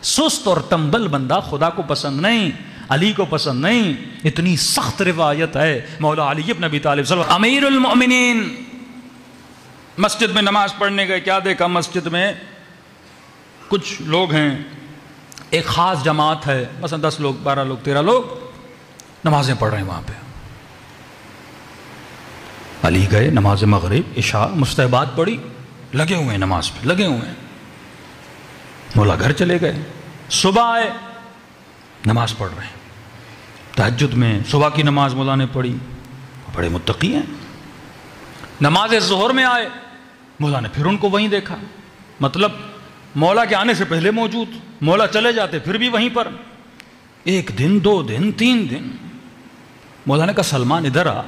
سست اور تنبل بندہ خدا کو پسند نہیں، علی کو پسند نہیں. اتنی سخت روایت ہے. مولا علی ابن ابی طالب صلی اللہ علیہ وسلم امیر المؤمنین مسجد میں نماز پڑھنے گئے. کیا دیکھا مسجد میں کچھ لوگ ہیں، ایک خاص جماعت ہے، مثلا 10 لوگ 12 لوگ 13 لوگ نمازیں پڑھ رہے ہیں وہاں پہ. علی گئے، نماز مغرب عشاء مستحبات پڑھی، لگے ہوئے ہیں نماز پہ، لگے ہوئے ہیں. مولا گھر چلے گئے. صبح آئے، نماز پڑھ رہے ہیں تہجد میں. صبح کی نماز مولا نے پڑھی، بڑے متقی ہیں. نماز ظہر میں آئے، مولا نے پھر ان کو وہیں دیکھا. مطلب مولا کے آنے سے پہلے موجود. مولا چلے جاتے پھر بھی وہیں پر. 1 دن 2 دن 3 دن. مولا نے کہا سلمان ادھر آ.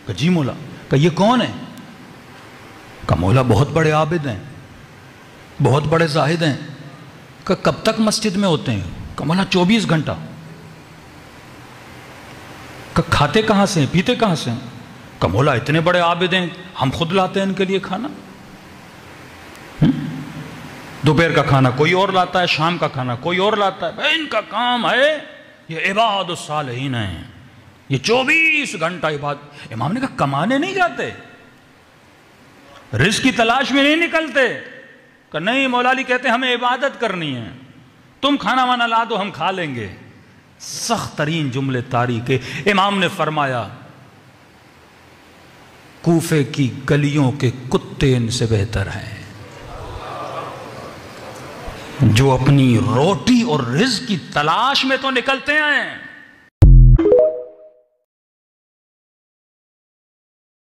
کہا جی مولا. کہا یہ کون ہے؟ کہا مولا بہت بڑے عابد ہیں، بہت بڑے زاہد ہیں. کہا کب تک مسجد میں ہوتے ہیں؟ کہا مولا 24 گھنٹہ. کہا کھاتے کہاں سے ہیں، پیتے کہاں سے ہیں؟ کہا مولا اتنے بڑے عابد ہیں، ہم خود لاتے ہیں ان کے لیے کھانا. دوپہر کا کھانا کوئی اور لاتا ہے، شام کا کھانا کوئی اور لاتا ہے. بھائی ان کا کام ہے، یہ عباد الصالحین ہیں، یہ 24 گھنٹہ عبادت. امام نے کہا کمانے نہیں جاتے، رزق کی تلاش میں نہیں نکلتے؟ کہ نہیں مولا علی کہتے ہمیں عبادت کرنی ہے، تم کھانا وانا لا دو ہم کھا لیں گے. سخت ترین جملے طاری کے. امام نے فرمایا کوفے کی گلیوں کے کتے ان سے بہتر ہیں جو اپنی روٹی اور رزق کی تلاش میں تو نکلتے ہیں